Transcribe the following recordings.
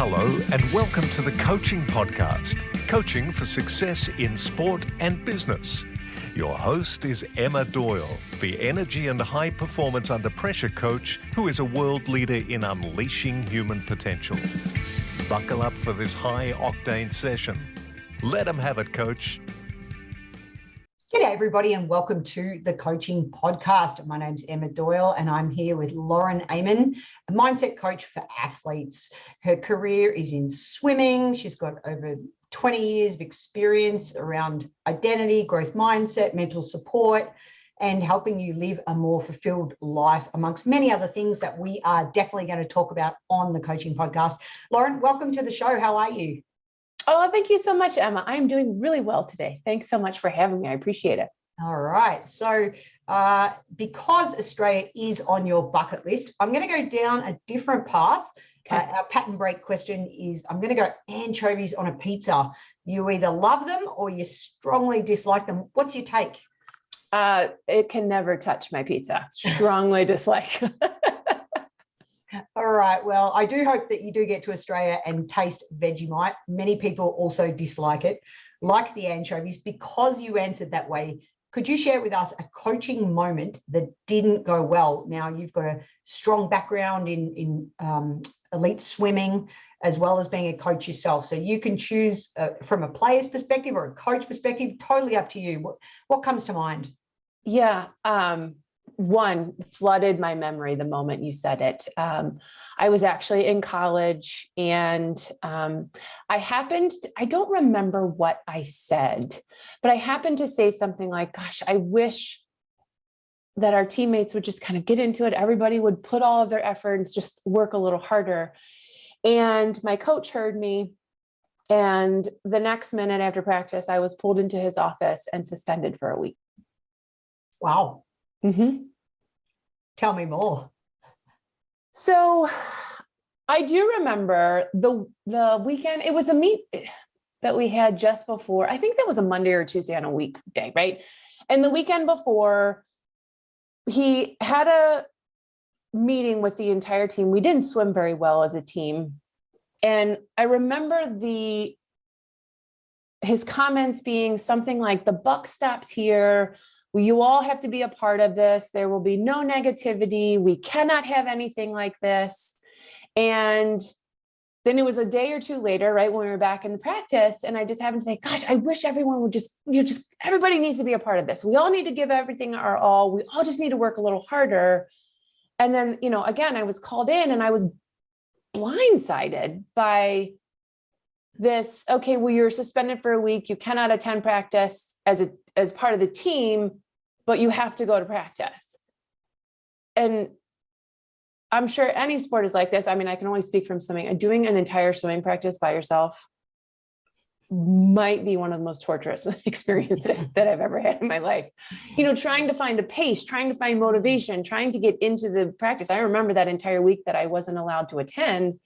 Hello and welcome to the Coaching Podcast, Coaching for Success in Sport and Business. Your host is Emma Doyle, the energy and high performance under pressure coach who is a world leader in unleashing human potential. Buckle up for this high octane session. Let 'em have it, Coach. G'day everybody and welcome to the Coaching Podcast. My name's Emma Doyle and I'm here with Lauren Ammon, a mindset coach for athletes. Her career is in swimming. She's got over 20 years of experience around identity, growth mindset, mental support, and helping you live a more fulfilled life, amongst many other things that we are definitely going to talk about on the Coaching Podcast. Lauren, welcome to the show. How are you? Oh, thank you so much, Emma. I'm doing really well today. Thanks so much for having me. I appreciate it. All right. So because Australia is on your bucket list, I'm going to go down a different path. Okay. Our pattern break question is, I'm going to go anchovies on a pizza. You either love them or you strongly dislike them. What's your take? It can never touch my pizza. Strongly dislike. All right. Well, I do hope that you do get to Australia and taste Vegemite. Many people also dislike it, like the anchovies. Because you answered that way, could you share with us a coaching moment that didn't go well? Now, you've got a strong background in elite swimming, as well as being a coach yourself. So you can choose from a player's perspective or a coach perspective, totally up to you. What comes to mind? Yeah. One flooded my memory the moment you said it. I was actually in college and I don't remember what I said, but I happened to say something like, gosh, I wish that our teammates would just kind of get into it. Everybody would put all of their efforts, just work a little harder. And my coach heard me. And the next minute after practice, I was pulled into his office and suspended for a week. Wow. Mm-hmm. Tell me more. So I do remember the weekend. It was a meet that we had just before. I think that was a Monday or Tuesday on a weekday, right? And the weekend before, he had a meeting with the entire team. We didn't swim very well as a team. And I remember his comments being something like, the buck stops here. You all have to be a part of this. There will be no negativity. We cannot have anything like this. And then it was a day or two later, right, when we were back in the practice, and I just happened to say, gosh, I wish everyone would everybody needs to be a part of this. We all need to give everything our all. We all just need to work a little harder. And then, again, I was called in and I was blindsided by this. Okay, well, you're suspended for a week. You cannot attend practice as part of the team, but you have to go to practice. And I'm sure any sport is like this. I mean, I can only speak from swimming. Doing an entire swimming practice by yourself might be one of the most torturous experiences that I've ever had in my life. Trying to find a pace, trying to find motivation, trying to get into the practice. I remember that entire week that I wasn't allowed to attend.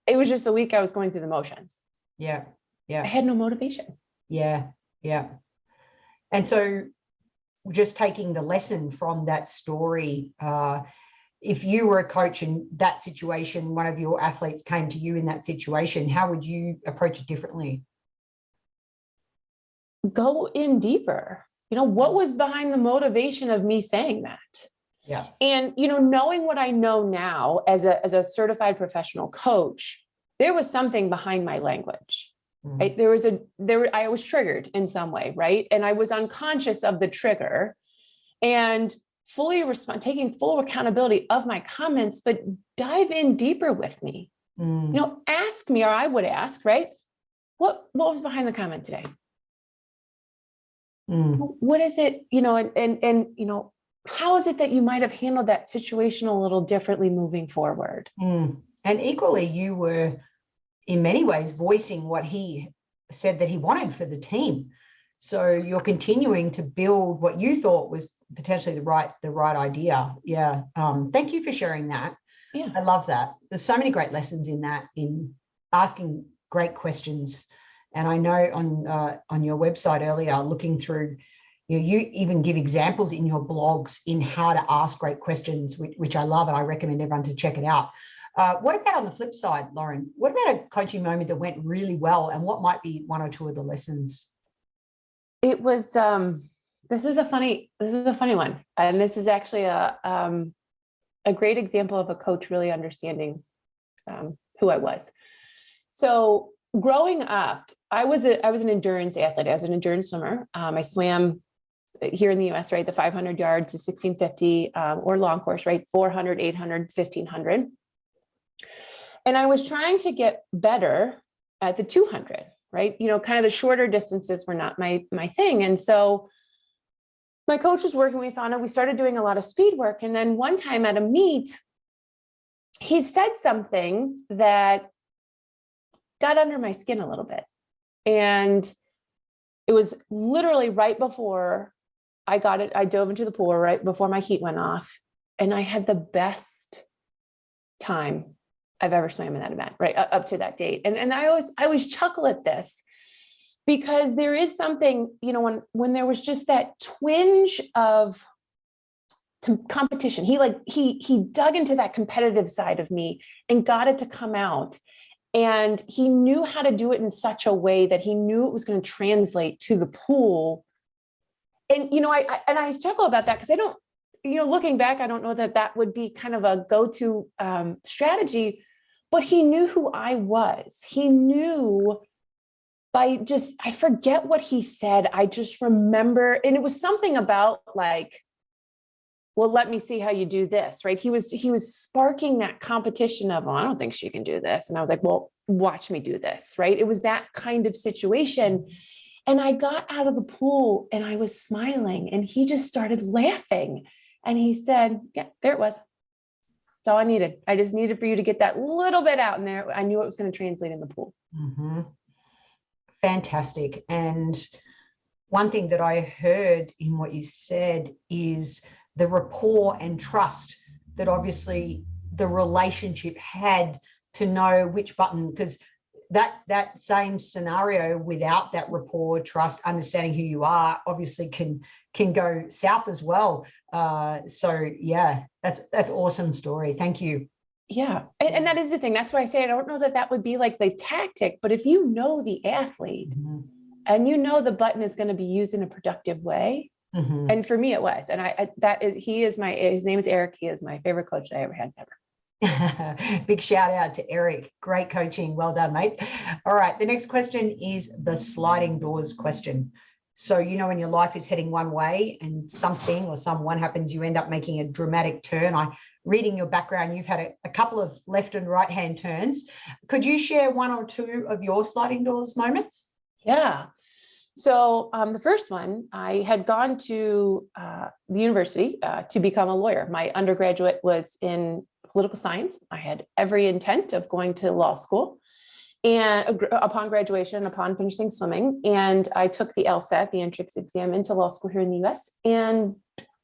It was just a week I was going through the motions. Yeah. I had no motivation. Yeah. And so just taking the lesson from that story, if you were a coach in that situation, one of your athletes came to you in that situation, how would you approach it differently? Go in deeper. What was behind the motivation of me saying that? Yeah. And, knowing what I know now as a certified professional coach, there was something behind my language. Right? I was triggered in some way, right? And I was unconscious of the trigger and taking full accountability of my comments, but dive in deeper with me. Ask me, or I would ask, right? What was behind the comment today? What is it, and how is it that you might have handled that situation a little differently moving forward? And equally, you were in many ways voicing what he said that he wanted for the team. So you're continuing to build what you thought was potentially the right idea. Yeah. Thank you for sharing that. Yeah. I love that. There's so many great lessons in that, in asking great questions. And I know on your website earlier, looking through, you even give examples in your blogs in how to ask great questions, which I love, and I recommend everyone to check it out. What about on the flip side, Lauren? What about a coaching moment that went really well, and what might be one or two of the lessons? It was, this is a funny one. And this is actually a great example of a coach really understanding who I was. So growing up, I was an endurance athlete. I was an endurance swimmer. I swam here in the US, right? The 500 yards, the 1650, or long course, right? 400, 800, 1500. And I was trying to get better at the 200, right? Kind of the shorter distances were not my thing. And so my coach was working with me on it. We started doing a lot of speed work. And then one time at a meet, he said something that got under my skin a little bit. And it was literally right before I dove into the pool, right before my heat went off. And I had the best time I've ever swam in that event, right up to that date. And I always chuckle at this because there is something, when there was just that twinge of competition, he dug into that competitive side of me and got it to come out. And he knew how to do it in such a way that he knew it was going to translate to the pool. And, I chuckle about that because I don't, looking back, I don't know that would be kind of a go-to strategy, but he knew who I was. He knew I forget what he said. I just remember, and it was something about like, well, let me see how you do this, right? He was sparking that competition of, I don't think she can do this. And I was like, well, watch me do this, right? It was that kind of situation. And I got out of the pool and I was smiling and he just started laughing. And he said, yeah, there it was. That's all I needed. I just needed for you to get that little bit out in there. I knew it was going to translate in the pool. Mm-hmm. Fantastic. And one thing that I heard in what you said is the rapport and trust that obviously the relationship had to know which button, because that same scenario without that rapport, trust, understanding who you are, obviously can go south as well. So yeah, that's awesome story. Thank you. Yeah. And that is the thing. That's why I say, I don't know that would be like the tactic, but if you know the athlete and the button is going to be used in a productive way. And for me, it was, and his name is Eric. He is my favorite coach I ever had ever. Big shout out to Eric. Great coaching. Well done, mate. All right. The next question is the sliding doors question. So, when your life is heading one way and something or someone happens, you end up making a dramatic turn. Reading your background, you've had a couple of left and right hand turns. Could you share one or two of your sliding doors moments? Yeah. So the first one, I had gone to the university to become a lawyer. My undergraduate was in political science. I had every intent of going to law school. And upon graduation, upon finishing swimming, and I took the LSAT, the entrance exam into law school here in the US, and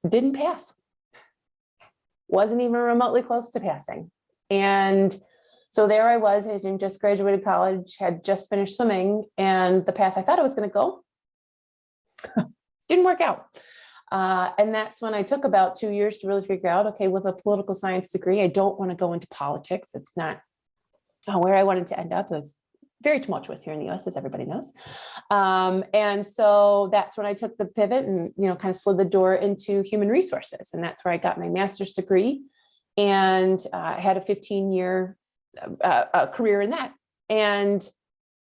didn't pass. Wasn't even remotely close to passing. And so there I was, I had just graduated college, had just finished swimming, and the path I thought I was going to go didn't work out. And that's when I took about 2 years to really figure out, okay, with a political science degree, I don't want to go into politics. It's not where I wanted to end up. It was very tumultuous here in the US, as everybody knows. And so that's when I took the pivot and, kind of slid the door into human resources. And that's where I got my master's degree. And I had a 15-year career in that. And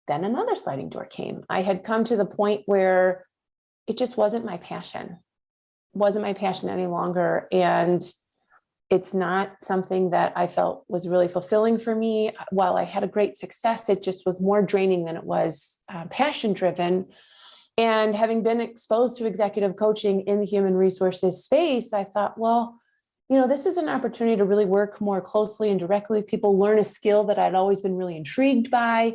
then another sliding door came. I had come to the point where it just wasn't my passion. Wasn't my passion any longer. And it's not something that I felt was really fulfilling for me. While I had a great success, it just was more draining than it was passion driven. And having been exposed to executive coaching in the human resources space, I thought, well, this is an opportunity to really work more closely and directly with people, learn a skill that I'd always been really intrigued by.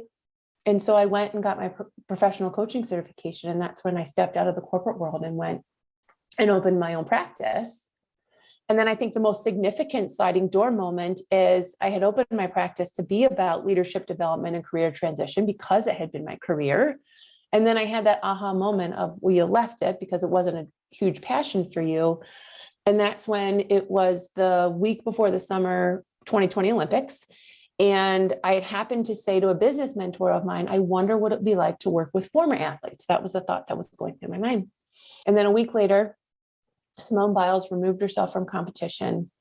And so I went and got my professional coaching certification. And that's when I stepped out of the corporate world and went and opened my own practice. And then I think the most significant sliding door moment is I had opened my practice to be about leadership development and career transition because it had been my career. And then I had that aha moment of, well, you left it because it wasn't a huge passion for you. And that's when it was the week before the summer 2020 Olympics. And I had happened to say to a business mentor of mine, I wonder what it'd be like to work with former athletes. That was the thought that was going through my mind. And then a week later, Simone Biles removed herself from competition.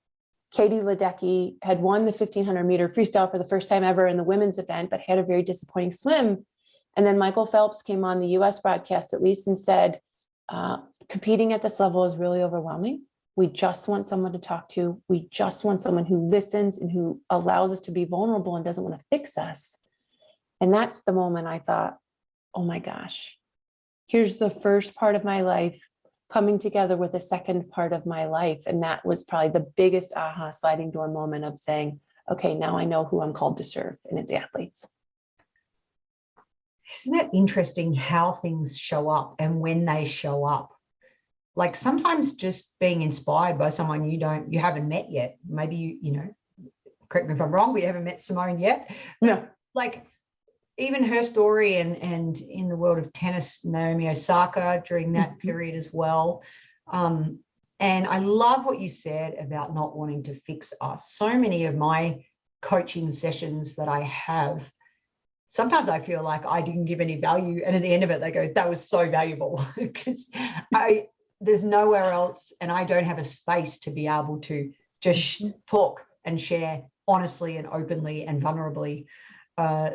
Katie Ledecky had won the 1500 meter freestyle for the first time ever in the women's event, but had a very disappointing swim. And then Michael Phelps came on the US broadcast at least and said, competing at this level is really overwhelming. We just want someone to talk to. We just want someone who listens and who allows us to be vulnerable and doesn't want to fix us. And that's the moment I thought, oh my gosh, here's the first part of my life coming together with the second part of my life. And that was probably the biggest aha sliding door moment of saying, okay, now I know who I'm called to serve, and it's athletes. Isn't it interesting how things show up and when they show up? Like sometimes just being inspired by someone you haven't met yet. Maybe correct me if I'm wrong, we haven't met Simone yet. No. Like even her story and in the world of tennis, Naomi Osaka during that period as well. And I love what you said about not wanting to fix us. So many of my coaching sessions that I have, sometimes I feel like I didn't give any value. And at the end of it, they go, that was so valuable because there's nowhere else. And I don't have a space to be able to just talk and share honestly and openly and vulnerably.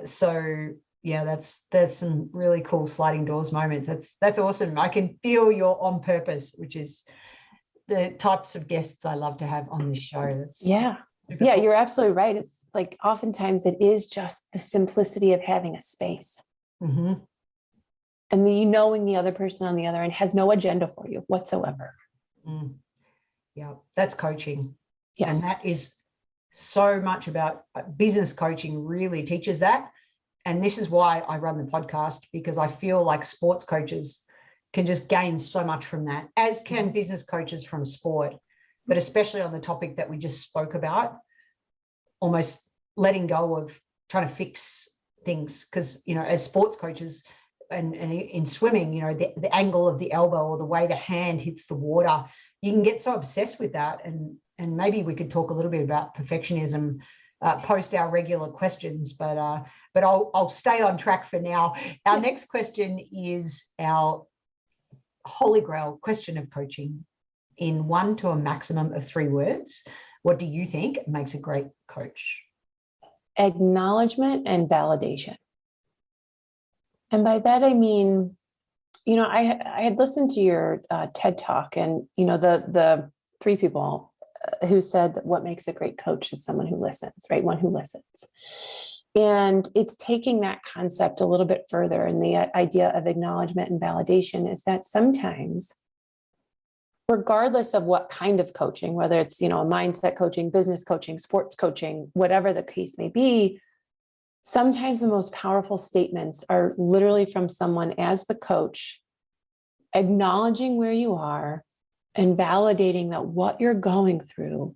So yeah, there's some really cool sliding doors moments. That's awesome. I can feel you're on purpose, which is the types of guests I love to have on this show. Yeah, you're absolutely right. It's like oftentimes it is just the simplicity of having a space. Mm-hmm. And then knowing the other person on the other end has no agenda for you whatsoever. Yeah, that's coaching. Yes. And that is so much about business coaching really teaches that. And this is why I run the podcast, because I feel like sports coaches can just gain so much from that, as can business coaches from sport, but especially on the topic that we just spoke about, almost letting go of trying to fix things. Because, as sports coaches and in swimming, the angle of the elbow or the way the hand hits the water, you can get so obsessed with that. And maybe we could talk a little bit about perfectionism post our regular questions, but I'll stay on track for now. Our next question is our holy grail question of coaching in 1 to a maximum of 3 words. What do you think makes a great coach? Acknowledgement and validation. And by that, I mean, I had listened to your TED Talk, and, the 3 people who said that what makes a great coach is someone who listens, right? One who listens. And it's taking that concept a little bit further. And the idea of acknowledgement and validation is that sometimes, regardless of what kind of coaching, whether it's, mindset coaching, business coaching, sports coaching, whatever the case may be, sometimes the most powerful statements are literally from someone as the coach, acknowledging where you are and validating that what you're going through,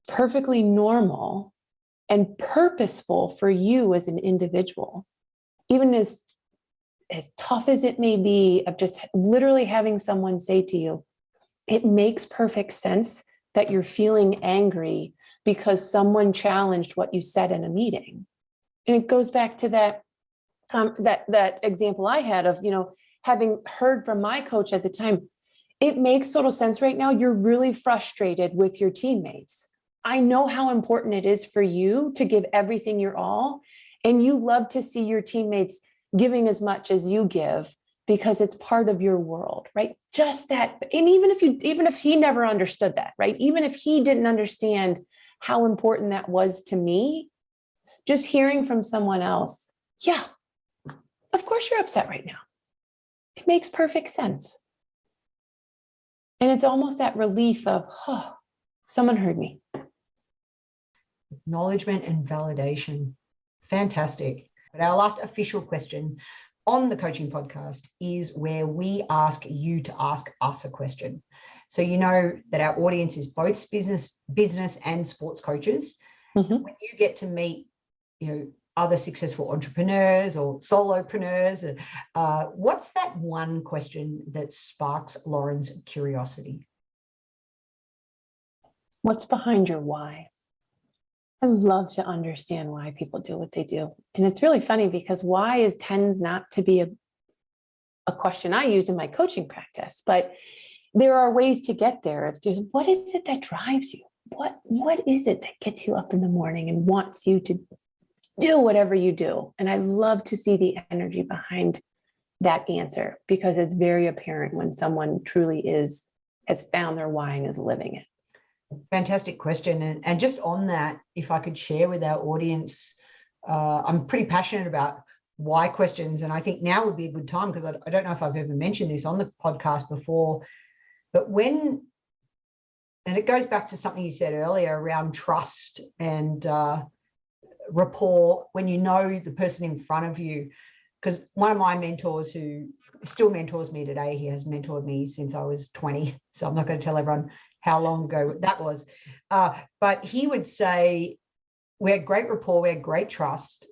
perfectly normal and purposeful for you as an individual, even as tough as it may be, of just literally having someone say to you, it makes perfect sense that you're feeling angry because someone challenged what you said in a meeting. And it goes back to that example I had of, having heard from my coach at the time, it makes total sense right now. You're really frustrated with your teammates. I know how important it is for you to give everything your all, and you love to see your teammates giving as much as you give because it's part of your world, right? Just that. And even if he never understood that, right? Even if he didn't understand how important that was to me, just hearing from someone else, yeah, of course you're upset right now. It makes perfect sense. And it's almost that relief of, someone heard me. Acknowledgement and validation. Fantastic. But our last official question on the coaching podcast is where we ask you to ask us a question. So you know that our audience is both business and sports coaches. Mm-hmm. When you get to meet, other successful entrepreneurs or solopreneurs, what's that one question that sparks Lauren's curiosity? What's behind your why? I love to understand why people do what they do. And it's really funny because why tends not to be a question I use in my coaching practice, but there are ways to get there. If just what is it that drives you? What is it that gets you up in the morning and wants you to do whatever you do? And I love to see the energy behind that answer, because it's very apparent when someone truly has found their why and is living it. Fantastic question. And just on that, if I could share with our audience, I'm pretty passionate about why questions. And I think now would be a good time, because I don't know if I've ever mentioned this on the podcast before, but and it goes back to something you said earlier around trust and rapport, when you know the person in front of you. Because one of my mentors, who still mentors me today, he has mentored me since I was 20. So I'm not going to tell everyone how long ago that was. But he would say, we had great rapport, we had great trust,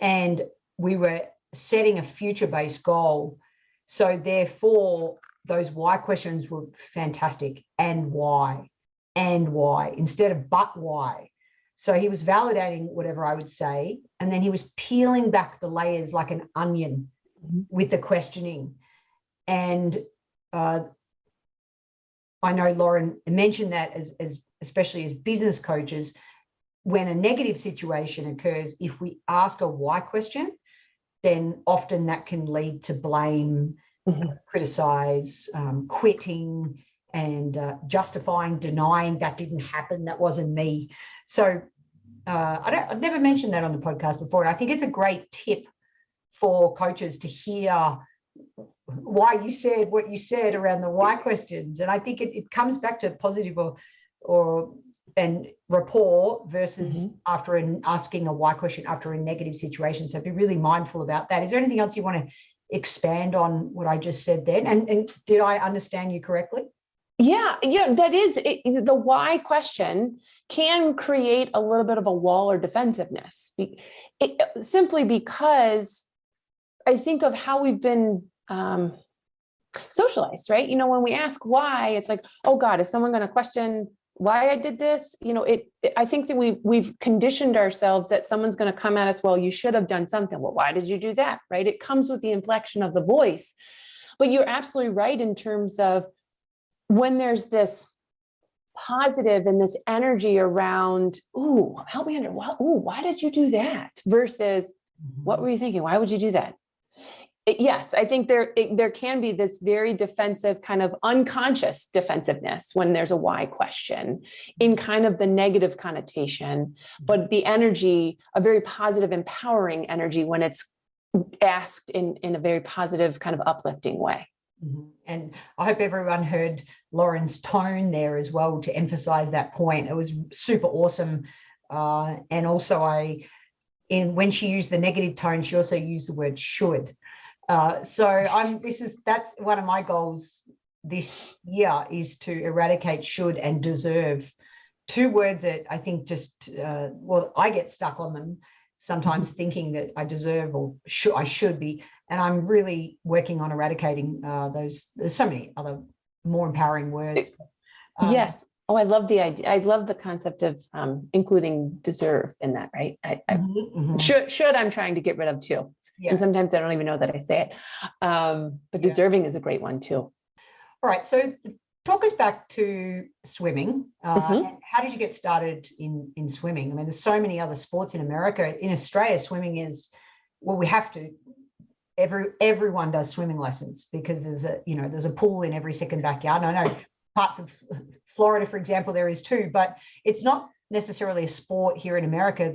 and we were setting a future-based goal. So therefore, those why questions were fantastic. And why? And why? Instead of but why. So he was validating whatever I would say, and then he was peeling back the layers like an onion with the questioning. And I know Lauren mentioned that as especially as business coaches, when a negative situation occurs, if we ask a why question, then often that can lead to blame, criticize, quitting, and justifying, denying that didn't happen, that wasn't me. So I've never mentioned that on the podcast before. And I think it's a great tip for coaches to hear why you said what you said around the why questions. And I think it comes back to positive and rapport versus after asking a why question after a negative situation. So be really mindful about that. Is there anything else you want to expand on what I just said then? And did I understand you correctly? Yeah, that is it. The why question can create a little bit of a wall or defensiveness, simply because I think of how we've been socialized, right? When we ask why, it's like, oh God, is someone going to question why I did this? I think that we've conditioned ourselves that someone's going to come at us, well, you should have done something. Well, why did you do that? Right? It comes with the inflection of the voice. But you're absolutely right in terms of when there's this positive and this energy around, ooh, help me why did you do that? Versus, what were you thinking? Why would you do that? Yes, I think there can be this very defensive kind of unconscious defensiveness when there's a why question in kind of the negative connotation, but the energy, a very positive, empowering energy when it's asked in a very positive kind of uplifting way. And I hope everyone heard Lauren's tone there as well to emphasize that point. It was super awesome. And also when she used the negative tone, she also used the word should. That's one of my goals this year, is to eradicate should and deserve. Two words that I think I get stuck on them sometimes, thinking that I deserve or I should be. And I'm really working on eradicating those. There's so many other more empowering words. Yes. Oh, I love the idea. I love the concept of including deserve in that, right? Should I'm trying to get rid of too. Yeah. And sometimes I don't even know that I say it. But deserving is a great one too. All right. So talk us back to swimming. And how did you get started in swimming? I mean, there's so many other sports in America. In Australia, swimming is, well, we have to. Everyone does swimming lessons because there's a pool in every second backyard. And I know parts of Florida, for example, there is too, but it's not necessarily a sport here in America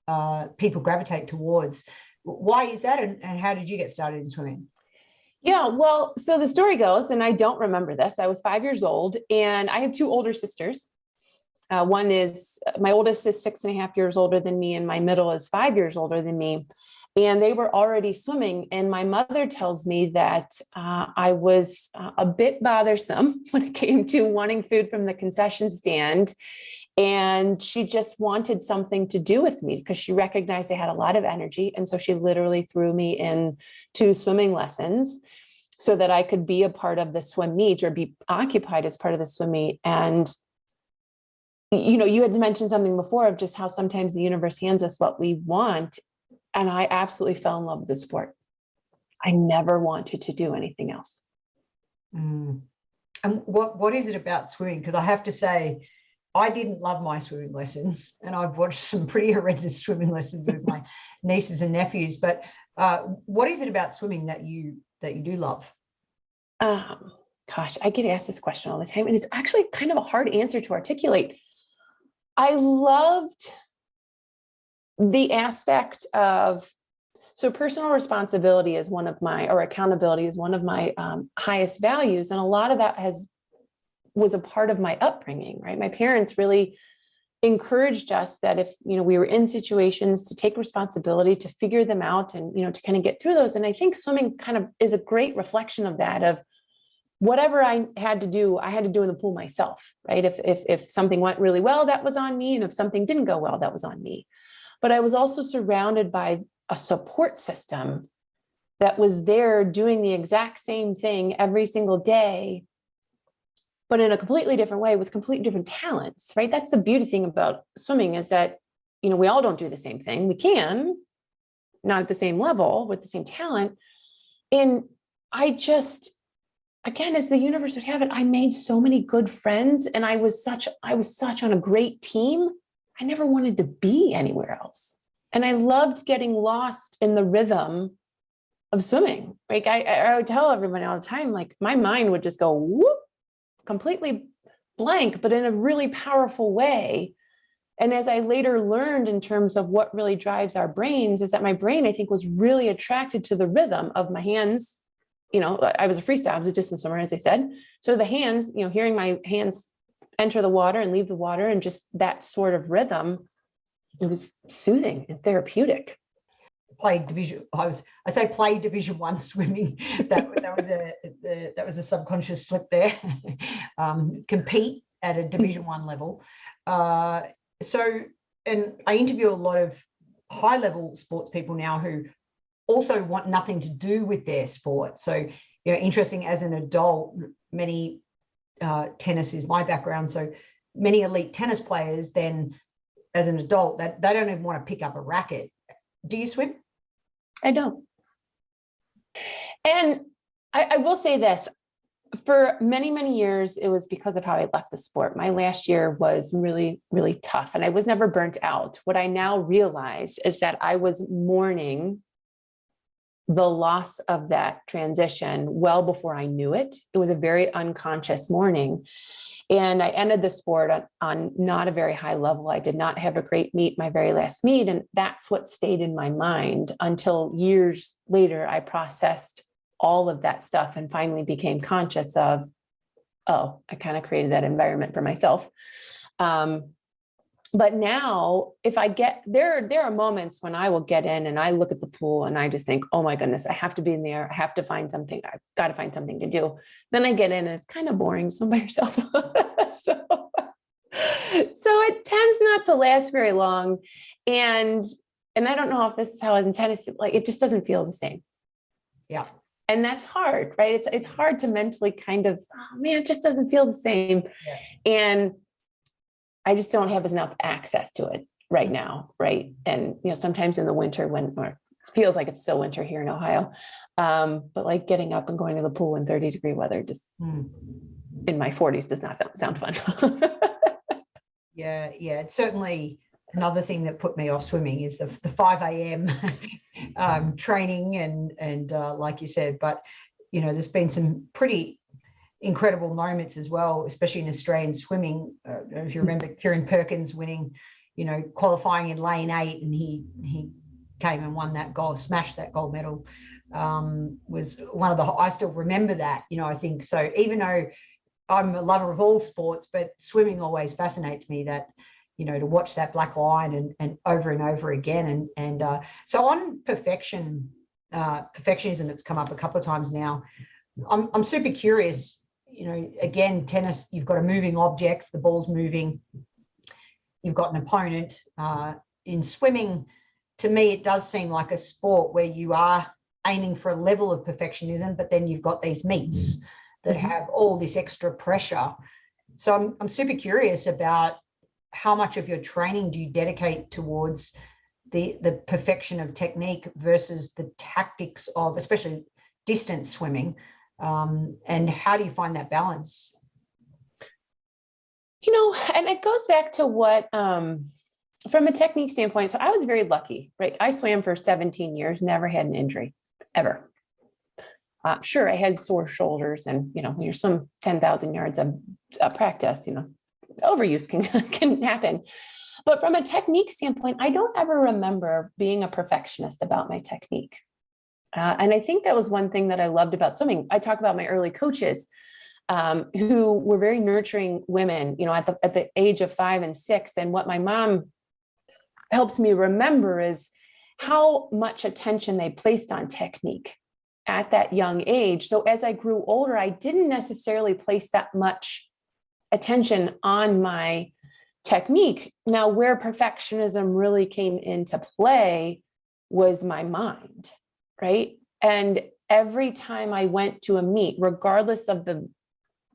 that people gravitate towards. Why is that? And how did you get started in swimming? Yeah, well, so the story goes, and I don't remember this, I was 5 years old and I have two older sisters. One is, my oldest is 6.5 years older than me, and my middle is 5 years older than me. And they were already swimming. And my mother tells me that I was a bit bothersome when it came to wanting food from the concession stand. And she just wanted something to do with me because she recognized I had a lot of energy. And so she literally threw me into swimming lessons so that I could be a part of the swim meet or be occupied as part of the swim meet. And you had mentioned something before of just how sometimes the universe hands us what we want. And I absolutely fell in love with the sport. I never wanted to do anything else. And what is it about swimming? Because I have to say, I didn't love my swimming lessons, and I've watched some pretty horrendous swimming lessons with my nieces and nephews. But what is it about swimming that you do love? Gosh, I get asked this question all the time, and it's actually kind of a hard answer to articulate. I loved the aspect of, so personal responsibility is one of my, or accountability is one of my highest values. And a lot of that was a part of my upbringing, right? My parents really encouraged us that if, we were in situations, to take responsibility, to figure them out, and, to kind of get through those. And I think swimming kind of is a great reflection of that, of whatever I had to do in the pool myself, right? If something went really well, that was on me. And if something didn't go well, that was on me. But I was also surrounded by a support system that was there doing the exact same thing every single day, but in a completely different way with completely different talents, right? That's the beauty thing about swimming, is that, we all don't do the same thing. We can, not at the same level with the same talent. And I just, again, as the universe would have it, I made so many good friends, and I was such on a great team. I never wanted to be anywhere else. And I loved getting lost in the rhythm of swimming. Like I would tell everybody all the time, like my mind would just go whoop, completely blank, but in a really powerful way. And as I later learned in terms of what really drives our brains, is that my brain, I think, was really attracted to the rhythm of my hands. I was a freestyle, I was a distance swimmer, as I said. So the hands, hearing my hands enter the water and leave the water, and just that sort of rhythm, it was soothing and therapeutic. Played Division 1 swimming. That was a subconscious slip there. Compete at a Division 1 level. And I interview a lot of high level sports people now who also want nothing to do with their sport. So, interesting, as an adult, many tennis is my background. So many elite tennis players, then as an adult, that they don't even want to pick up a racket. Do you swim? I don't. And I will say this, for many, many years, it was because of how I left the sport. My last year was really, really tough, and I was never burnt out. What I now realize is that I was mourning the loss of that transition well before I knew it. It was a very unconscious mourning. And I ended the sport on not a very high level. I did not have a great meet, my very last meet. And that's what stayed in my mind until years later, I processed all of that stuff and finally became conscious of, oh, I kind of created that environment for myself. But now, if I get there are moments when I will get in and I look at the pool and I just think, oh my goodness, I have to be in there. I have to find something. I've got to find something to do. Then I get in and it's kind of boring. So by yourself. so it tends not to last very long. And I don't know if this is how I was in tennis, like it just doesn't feel the same. Yeah. And that's hard, right? It's hard to mentally kind of, oh man, it just doesn't feel the same. Yeah. And I just don't have enough access to it right now, right? And sometimes in the winter, or it feels like it's still winter here in Ohio, but like getting up and going to the pool in 30-degree weather, just in my 40s, does not sound fun. Yeah, it's certainly another thing that put me off swimming is the 5 a.m. Training and like you said, but there's been some pretty incredible moments as well, especially in Australian swimming. If you remember Kieran Perkins winning, qualifying in lane 8, and he came and won that gold, smashed that gold medal. Was one of the, I still remember that, I think so, even though I'm a lover of all sports, but swimming always fascinates me, that to watch that black line and over again. And so on perfectionism, it's come up a couple of times now. I'm super curious. Again, tennis, you've got a moving object, the ball's moving, you've got an opponent. In swimming, to me, it does seem like a sport where you are aiming for a level of perfectionism, but then you've got these meets that have all this extra pressure. So I'm super curious about how much of your training do you dedicate towards the perfection of technique versus the tactics of, especially distance swimming, and how do you find that balance? And it goes back to what, from a technique standpoint, so I was very lucky, right? I swam for 17 years, never had an injury, ever. Sure, I had sore shoulders, and when you're swim 10,000 yards of practice, overuse can happen. But from a technique standpoint, I don't ever remember being a perfectionist about my technique. And I think that was one thing that I loved about swimming. I talk about my early coaches who were very nurturing women, at the age of 5 and 6. And what my mom helps me remember is how much attention they placed on technique at that young age. So as I grew older, I didn't necessarily place that much attention on my technique. Now, where perfectionism really came into play was my mind, right? And every time I went to a meet, regardless of the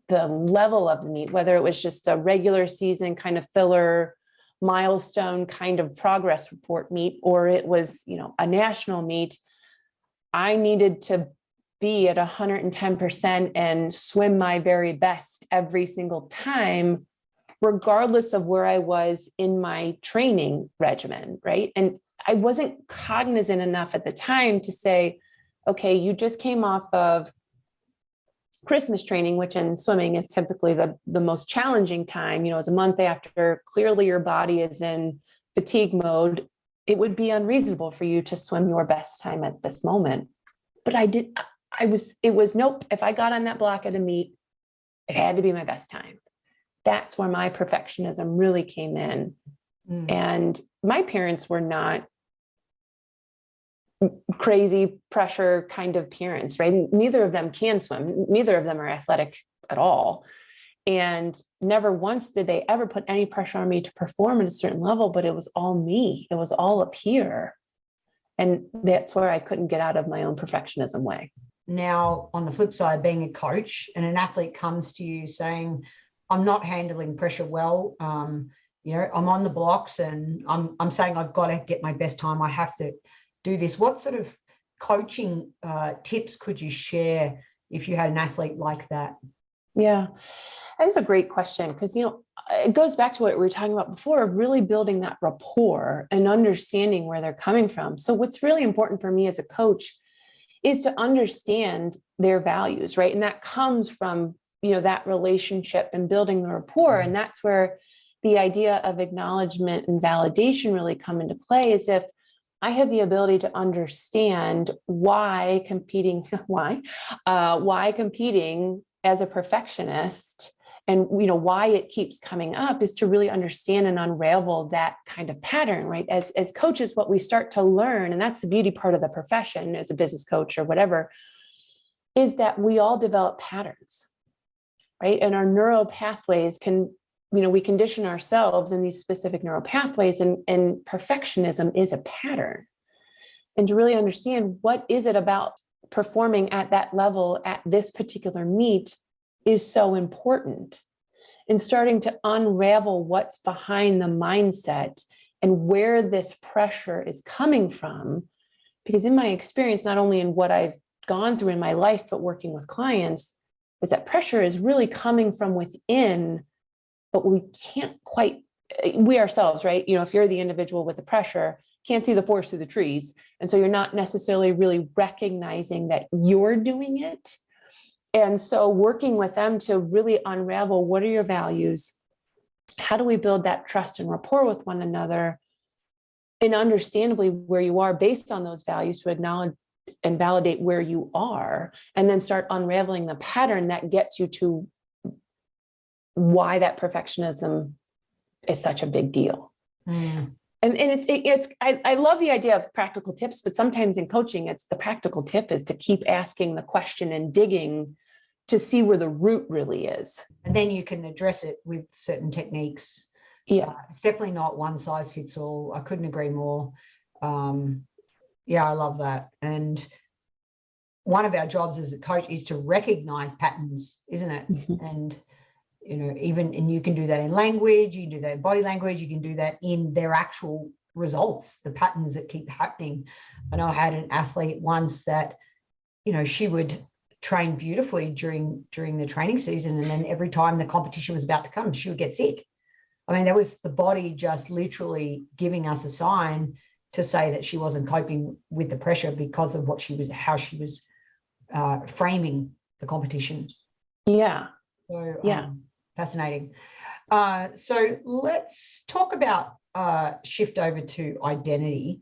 level of the meet, whether it was just a regular season kind of filler milestone kind of progress report meet, or it was, a national meet, I needed to be at 110% and swim my very best every single time, regardless of where I was in my training regimen, right? And I wasn't cognizant enough at the time to say, okay, you just came off of Christmas training, which in swimming is typically the most challenging time, it's a month after clearly your body is in fatigue mode. It would be unreasonable for you to swim your best time at this moment. But it was nope. If I got on that block at a meet, it had to be my best time. That's where my perfectionism really came in. And my parents were not crazy pressure kind of parents, right? Neither of them can swim. Neither of them are athletic at all. And never once did they ever put any pressure on me to perform at a certain level, but it was all me. It was all up here. And that's where I couldn't get out of my own perfectionism way. Now, on the flip side, being a coach and an athlete comes to you saying, I'm not handling pressure well, I'm on the blocks and I'm saying I've got to get my best time. I have to do this. What sort of coaching tips could you share if you had an athlete like that? Yeah, that's a great question because, it goes back to what we were talking about before, really building that rapport and understanding where they're coming from. So what's really important for me as a coach is to understand their values, right? And that comes from, that relationship and building the rapport. And that's where the idea of acknowledgement and validation really come into play, is if I have the ability to understand why competing as a perfectionist and, why it keeps coming up, is to really understand and unravel that kind of pattern, right? As coaches, what we start to learn, and that's the beauty part of the profession as a business coach or whatever, is that we all develop patterns, right? And our neural pathways can, we condition ourselves in these specific neural pathways, and perfectionism is a pattern. And to really understand what is it about performing at that level at this particular meet is so important. And starting to unravel what's behind the mindset and where this pressure is coming from. Because in my experience, not only in what I've gone through in my life, but working with clients, is that pressure is really coming from within, but we can't quite, we ourselves, right? If you're the individual with the pressure, can't see the forest through the trees. And so you're not necessarily really recognizing that you're doing it. And so working with them to really unravel, what are your values? How do we build that trust and rapport with one another? And understandably where you are based on those values, to acknowledge and validate where you are, and then start unraveling the pattern that gets you to why that perfectionism is such a big deal. And I love the idea of practical tips, but sometimes in coaching, it's the practical tip is to keep asking the question and digging to see where the root really is. And then you can address it with certain techniques. Yeah. It's definitely not one size fits all. I couldn't agree more. I love that. And one of our jobs as a coach is to recognize patterns, isn't it? Mm-hmm. And even, and you can do that in language, you can do that in body language, you can do that in their actual results, the patterns that keep happening. I know I had an athlete once that, she would train beautifully during the training season, and then every time the competition was about to come, she would get sick. I mean, that was the body just literally giving us a sign to say that she wasn't coping with the pressure because of how she was framing the competition. Yeah. So yeah. Fascinating. So let's talk about shift over to identity.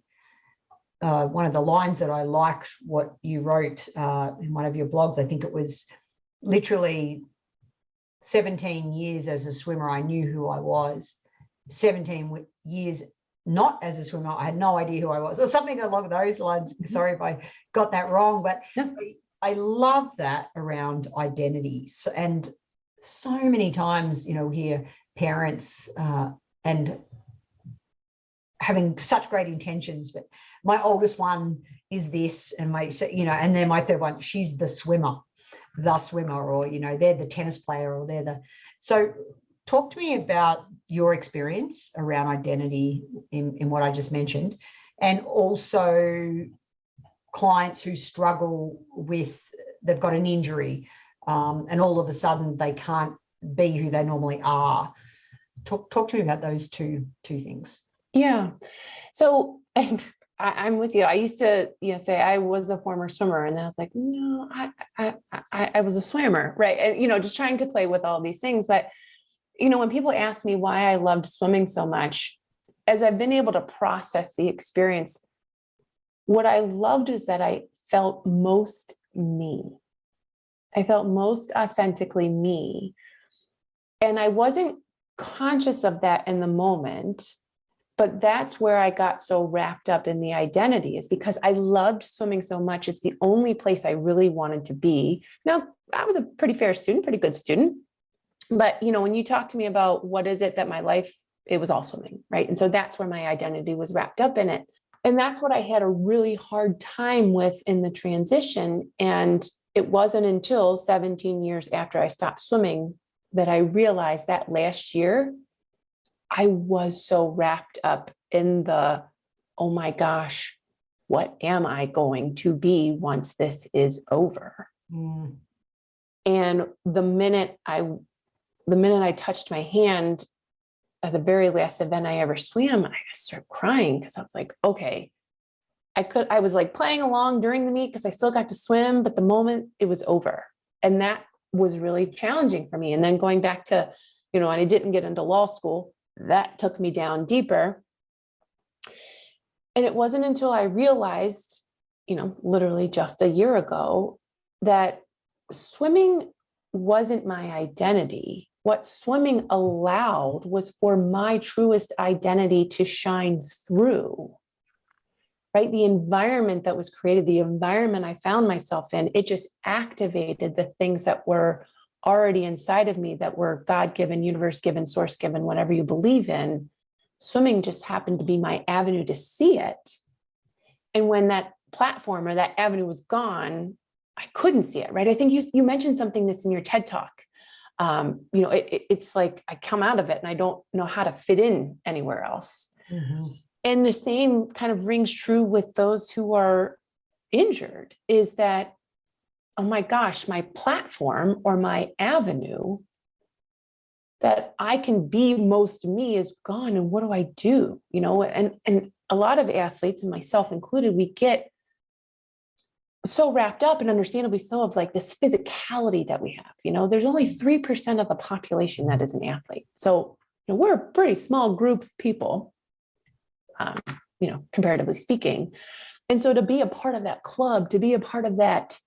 One of the lines that I liked what you wrote in one of your blogs, I think it was literally 17 years as a swimmer, I knew who I was. 17 years not as a swimmer, I had no idea who I was, or something along those lines. Sorry if I got that wrong, but I love that around identity. And so many times, we hear parents and having such great intentions, but my oldest one is this, and and then my third one, she's the swimmer, or, they're the tennis player, or so talk to me about your experience around identity in what I just mentioned, and also clients who struggle with, they've got an injury, and all of a sudden they can't be who they normally are. Talk to me about those two things. Yeah. So, and I'm with you. I used to, say I was a former swimmer, and then I was like, no, I was a swimmer, right? And, just trying to play with all these things. But, when people ask me why I loved swimming so much, as I've been able to process the experience, what I loved is that I felt most me. I felt most authentically me. And I wasn't conscious of that in the moment. But that's where I got so wrapped up in the identity, is because I loved swimming so much. It's the only place I really wanted to be. Now, I was a pretty fair student, pretty good student. But, when you talk to me about what is it that my life, it was all swimming, right? And so that's where my identity was wrapped up in it. And that's what I had a really hard time with in the transition. And it wasn't until 17 years after I stopped swimming that I realized that last year, I was so wrapped up in the, oh my gosh, what am I going to be once this is over? Mm. And the minute I touched my hand at the very last event I ever swam, I started crying, because I was like, okay, I was like playing along during the meet because I still got to swim, but the moment it was over. And that was really challenging for me. And then going back to, and I didn't get into law school, that took me down deeper. And it wasn't until I realized, literally just a year ago, that swimming wasn't my identity. What swimming allowed was for my truest identity to shine through, right? The environment that was created, the environment I found myself in, it just activated the things that were already inside of me, that were God-given, universe-given, source-given, whatever you believe in. Swimming just happened to be my avenue to see it. And when that platform or that avenue was gone, I couldn't see it, right? I think you mentioned something that's in your TED Talk. It's like I come out of it and I don't know how to fit in anywhere else. Mm-hmm. And the same kind of rings true with those who are injured, is that, oh my gosh, my platform or my avenue that I can be most me is gone. And what do I do? And a lot of athletes, and myself included, we get so wrapped up, and understandably so, of like this physicality that we have. There's only 3% of the population that is an athlete. So, we're a pretty small group of people, comparatively speaking. And so to be a part of that club, to be a part of that,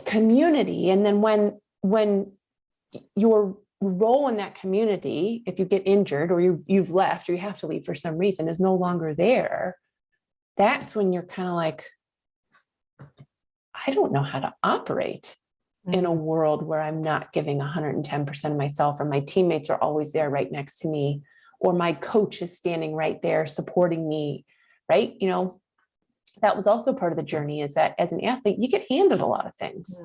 community. And then when your role in that community, if you get injured or you've left, or you have to leave for some reason, is no longer there, that's when you're kind of like, I don't know how to operate in a world where I'm not giving 110% of myself, or my teammates are always there right next to me, or my coach is standing right there supporting me, right? That was also part of the journey, is that as an athlete, you get handed a lot of things.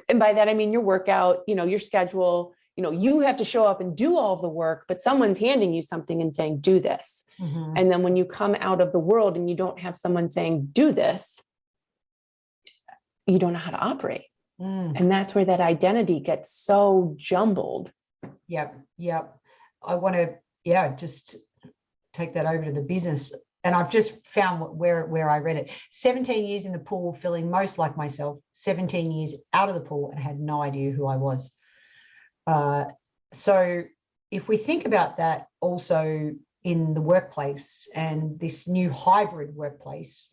And by that, I mean your workout, your schedule, you have to show up and do all of the work, but someone's handing you something and saying, do this. Mm-hmm. And then when you come out of the world and you don't have someone saying, do this, you don't know how to operate. And that's where that identity gets so jumbled. Yep. I want to, just take that over to the business. And I've just found where I read it. 17 years in the pool, feeling most like myself. 17 years out of the pool and had no idea who I was. So if we think about that also in the workplace and this new hybrid workplace,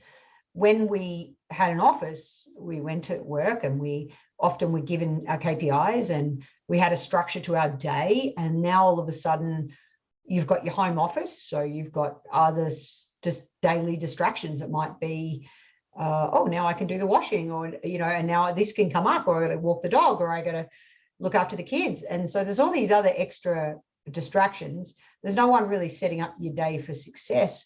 when we had an office, we went to work and we often were given our KPIs and we had a structure to our day. And now all of a sudden you've got your home office. So you've got other just daily distractions. It might be, now I can do the washing, or, and now this can come up, or I got to walk the dog, or I got to look after the kids. And so there's all these other extra distractions. There's no one really setting up your day for success.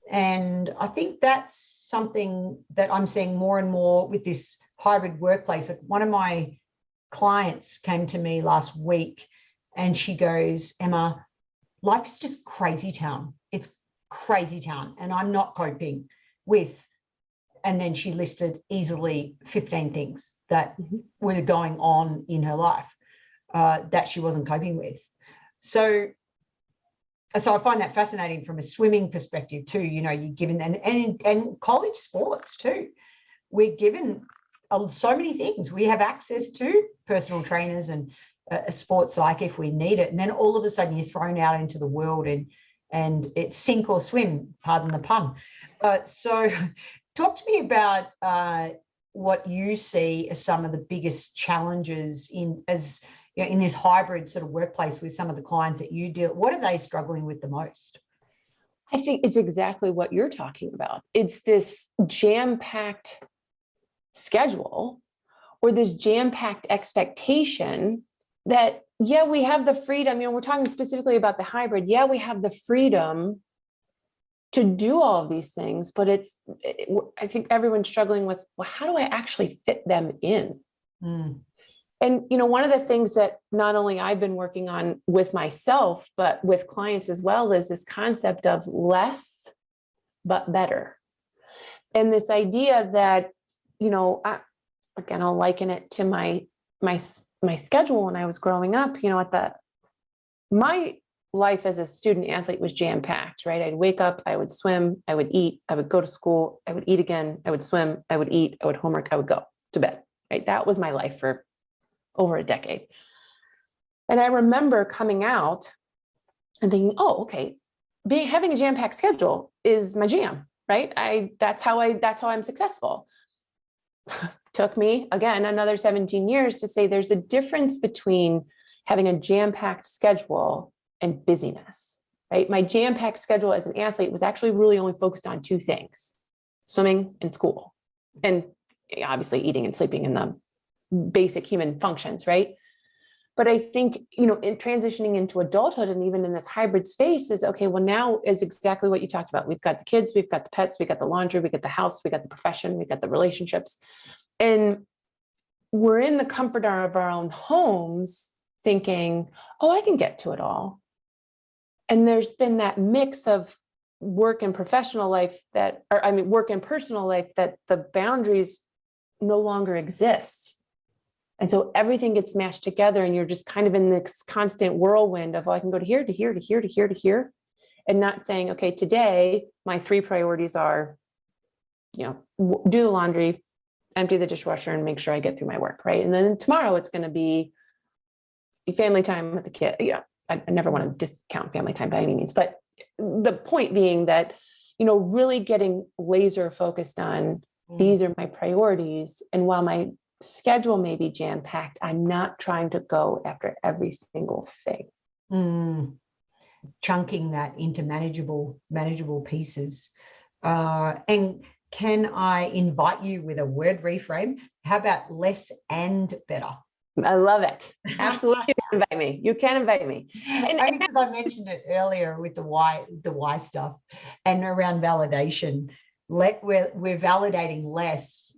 And I think that's something that I'm seeing more and more with this hybrid workplace. Like, one of my clients came to me last week and she goes, Emma, life is just crazy town. It's crazy town. And I'm not coping with, and then she listed easily 15 things that were going on in her life that she wasn't coping with. So I find that fascinating from a swimming perspective too. You're given, and college sports too. We're given so many things. We have access to personal trainers and a sports psych if we need it. And then all of a sudden you're thrown out into the world and it's sink or swim, pardon the pun. So talk to me about what you see as some of the biggest challenges in this hybrid sort of workplace with some of the clients that you deal. What are they struggling with the most? I think it's exactly what you're talking about. It's this jam-packed schedule or this jam-packed expectation that, we have the freedom. We're talking specifically about the hybrid. We have the freedom to do all of these things, but I think everyone's struggling with, well, how do I actually fit them in? And, one of the things that not only I've been working on with myself, but with clients as well, is this concept of less, but better. And this idea that, I'll liken it to my schedule when I was growing up. My life as a student athlete was jam-packed, right? I'd wake up, I would swim, I would eat, I would go to school, I would eat again, I would swim, I would eat, I would homework, I would go to bed, right? That was my life for over a decade. And I remember coming out and thinking, oh, okay, having a jam-packed schedule is my jam, right? That's how I'm successful. Took me, again, another 17 years to say there's a difference between having a jam-packed schedule and busyness, right? My jam-packed schedule as an athlete was actually really only focused on two things: swimming and school, and obviously eating and sleeping and the basic human functions, right? But I think, in transitioning into adulthood and even in this hybrid space is, okay, well, now is exactly what you talked about. We've got the kids, we've got the pets, we've got the laundry, we've got the house, we've got the profession, we've got the relationships. And we're in the comfort of our own homes thinking, oh, I can get to it all. And there's been that mix of work and professional life work and personal life, that the boundaries no longer exist. And so everything gets mashed together and you're just kind of in this constant whirlwind of, I can go to here, to here, to here, to here, to here, and not saying, okay, today my 3 priorities are, do the laundry, empty the dishwasher, and make sure I get through my work, right? And then tomorrow it's going to be family time with the kid. I never want to discount family time by any means, but the point being that, really getting laser focused on these are my priorities. And while my schedule may be jam-packed, I'm not trying to go after every single thing. Chunking that into manageable pieces. And can I invite you with a word reframe? How about less and better? I love it. Absolutely. You can invite me. And because I mentioned it earlier with the why stuff and around validation, we're validating less,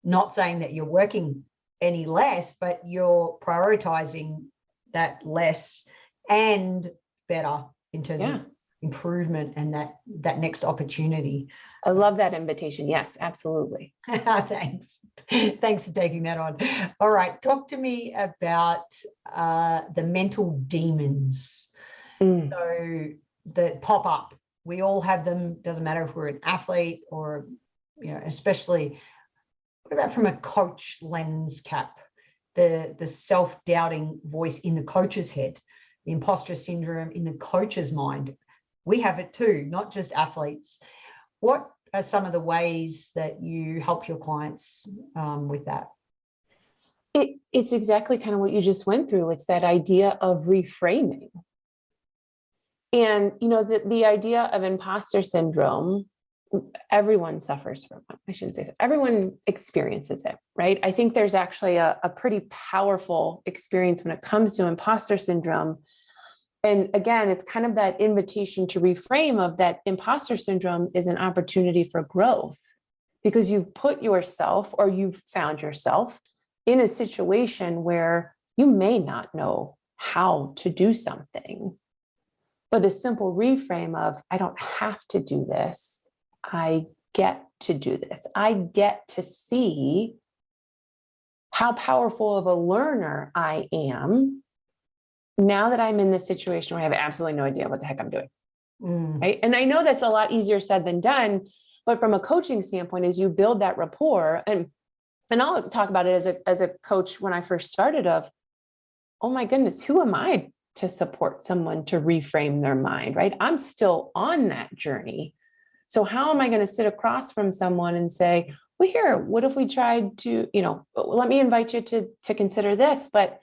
not saying that you're working any less, but you're prioritizing that less and better in terms Yeah. of improvement and that next opportunity. I love that invitation. Yes, absolutely. Thanks. Thanks for taking that on. All right. Talk to me about the mental demons. So that pop up. We all have them. Doesn't matter if we're an athlete or, especially, what about from a coach lens cap? The self-doubting voice in the coach's head, the imposter syndrome in the coach's mind. We have it too, not just athletes. What are some of the ways that you help your clients with that? It's exactly kind of what you just went through. It's that idea of reframing. And, the idea of imposter syndrome, everyone suffers from it. I shouldn't say so. Everyone experiences it, right? I think there's actually a pretty powerful experience when it comes to imposter syndrome. And again, it's kind of that invitation to reframe of that imposter syndrome is an opportunity for growth, because you've put yourself, or you've found yourself in a situation where you may not know how to do something. But a simple reframe of, I don't have to do this. I get to do this. I get to see how powerful of a learner I am now that I'm in this situation where I have absolutely no idea what the heck I'm doing. Right. And I know that's a lot easier said than done, but from a coaching standpoint, as you build that rapport, and I'll talk about it as a coach when I first started of, oh my goodness, who am I to support someone to reframe their mind, right? I'm still on that journey. So how am I going to sit across from someone and say, well, here, what if we tried to, let me invite you to consider this. But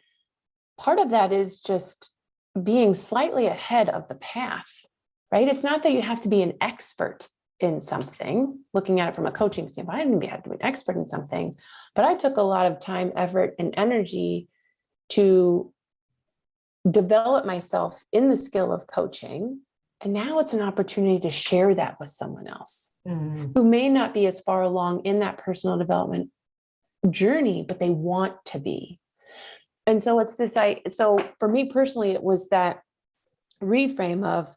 part of that is just being slightly ahead of the path, right? It's not that you have to be an expert in something, looking at it from a coaching standpoint. I didn't have to be an expert in something, but I took a lot of time, effort, and energy to develop myself in the skill of coaching. And now it's an opportunity to share that with someone else who may not be as far along in that personal development journey, but they want to be. And so so for me personally, it was that reframe of,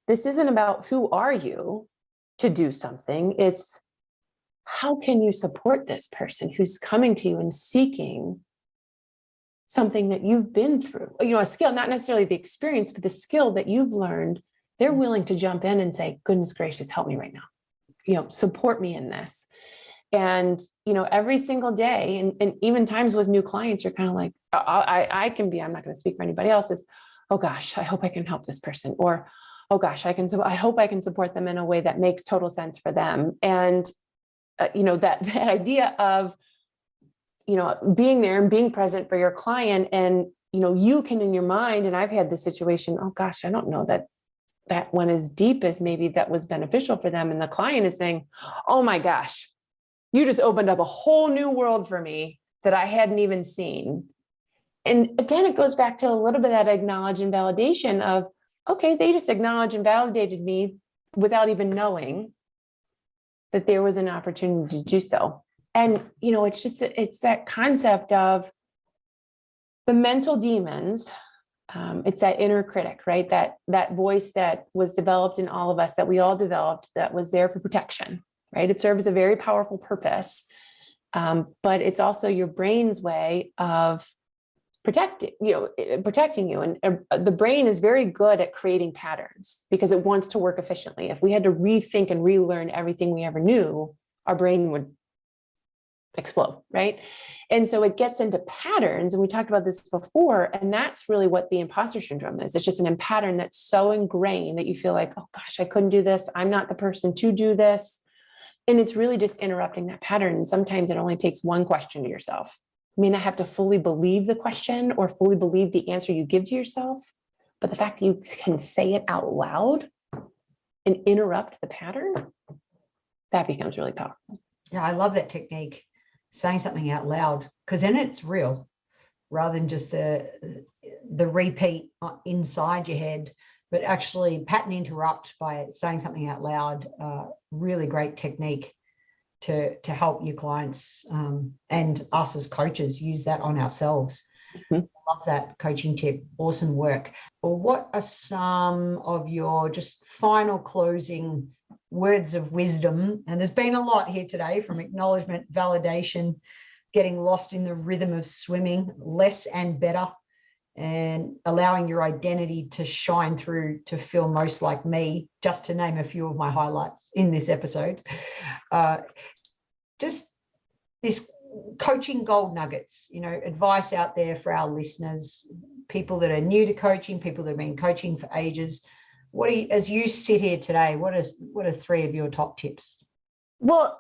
this isn't about who are you to do something. It's how can you support this person who's coming to you and seeking something that you've been through, a skill, not necessarily the experience, but the skill that you've learned. They're willing to jump in and say, goodness gracious, help me right now, support me in this. And, every single day, and even times with new clients, you're kind of like, I'm not going to speak for anybody else, is, oh gosh, I hope I can help this person. Or, oh gosh, I hope I can support them in a way that makes total sense for them. And, that idea of, being there and being present for your client, and, you can in your mind, and I've had this situation, oh gosh, I don't know that went as deep as maybe that was beneficial for them. And the client is saying, oh my gosh, you just opened up a whole new world for me that I hadn't even seen. And again, it goes back to a little bit of that acknowledge and validation of, okay, they just acknowledged and validated me without even knowing that there was an opportunity to do so. And, it's that concept of the mental demons. It's that inner critic, right? That voice that was developed in all of us, that we all developed, that was there for protection, right? It serves a very powerful purpose. But it's also your brain's way of protecting you. And the brain is very good at creating patterns because it wants to work efficiently. If we had to rethink and relearn everything we ever knew, our brain would explode, right? And so it gets into patterns, and we talked about this before, and that's really what the imposter syndrome is. It's just an pattern that's so ingrained that you feel like, oh gosh, I couldn't do this. I'm not the person to do this. And it's really just interrupting that pattern. And sometimes it only takes one question to yourself. You may not have to fully believe the question or fully believe the answer you give to yourself, but the fact that you can say it out loud and interrupt the pattern, that becomes really powerful. Yeah, I love that technique, saying something out loud, because then it's real rather than just the repeat inside your head, but actually pattern interrupt by saying something out loud. Really great technique to help your clients and us as coaches use that on ourselves. Mhm. Love that coaching tip. Awesome work. Well, what are some of your just final closing words of wisdom? And there's been a lot here today, from acknowledgement, validation, getting lost in the rhythm of swimming, less and better, and allowing your identity to shine through to feel most like me, just to name a few of my highlights in this episode. Just this coaching gold nuggets, advice out there for our listeners, people that are new to coaching, people that have been coaching for ages. As you sit here today, what are three of your top tips? Well,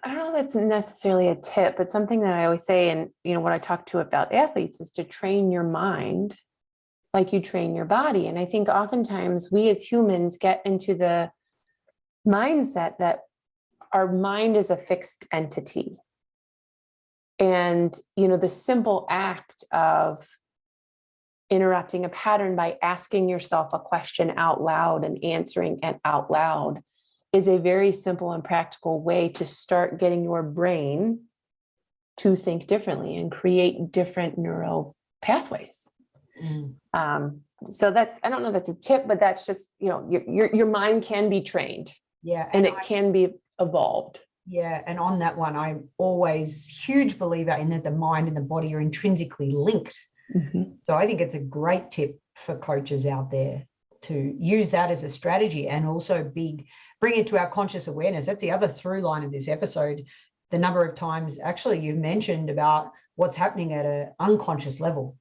I don't know if it's necessarily a tip, but something that I always say, and what I talk to about athletes, is to train your mind like you train your body. And I think oftentimes we as humans get into the mindset that our mind is a fixed entity. And, the simple act of interrupting a pattern by asking yourself a question out loud and answering it out loud is a very simple and practical way to start getting your brain to think differently and create different neural pathways. So I don't know if that's a tip, but that's just, your mind can be trained. Yeah. And it can be evolved. Yeah. And on that one, I'm always huge believer in that the mind and the body are intrinsically linked. Mm-hmm. So I think it's a great tip for coaches out there to use that as a strategy, and also bring it to our conscious awareness. That's the other through line of this episode. The number of times actually you've mentioned about what's happening at an unconscious level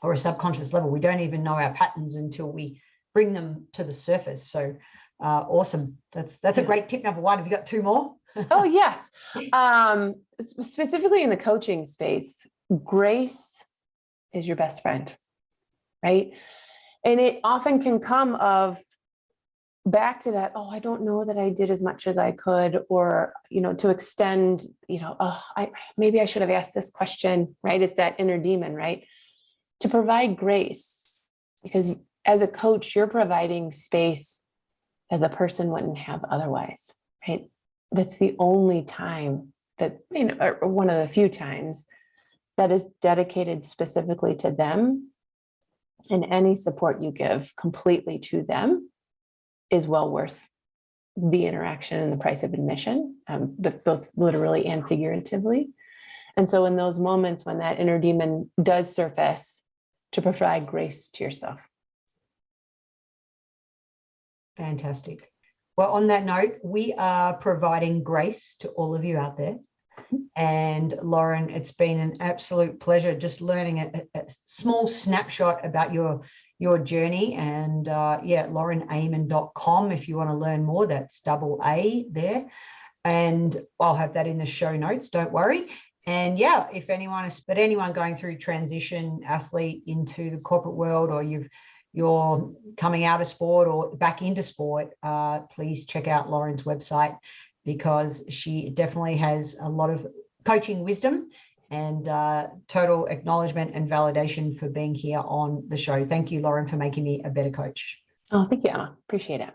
or a subconscious level. We don't even know our patterns until we bring them to the surface. So awesome. That's a great tip number one. Have you got two more? Oh, yes. Specifically in the coaching space, grace is your best friend, right? And it often can come back to that, I don't know that I did as much as I could, or, to extend, maybe I should have asked this question, right? It's that inner demon, right? To provide grace, because as a coach, you're providing space that the person wouldn't have otherwise, right? That's the only time that, or one of the few times that is dedicated specifically to them. And any support you give completely to them is well worth the interaction and the price of admission, both literally and figuratively. And so in those moments when that inner demon does surface, to provide grace to yourself. Fantastic. Well, on that note, we are providing grace to all of you out there. And Lauren, it's been an absolute pleasure just learning a small snapshot about your journey. And laurenammon.com if you want to learn more. That's AA there. And I'll have that in the show notes, don't worry. And if anyone going through transition, athlete into the corporate world, or you're coming out of sport or back into sport, please check out Lauren's website, because she definitely has a lot of coaching wisdom, and total acknowledgement and validation for being here on the show. Thank you, Lauren, for making me a better coach. Oh, thank you, Emma. Appreciate it.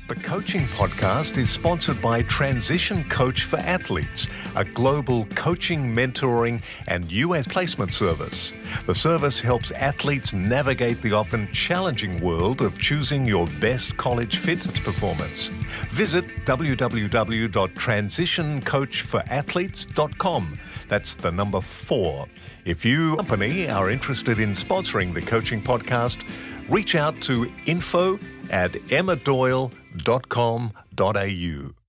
The Coaching Podcast is sponsored by Transition Coach for Athletes, a global coaching, mentoring, and US placement service. The service helps athletes navigate the often challenging world of choosing your best college fitness performance. Visit www.transitioncoachforathletes.com. That's the number 4. If you, company, are interested in sponsoring the Coaching Podcast, reach out to info@emmadoyle.com.au.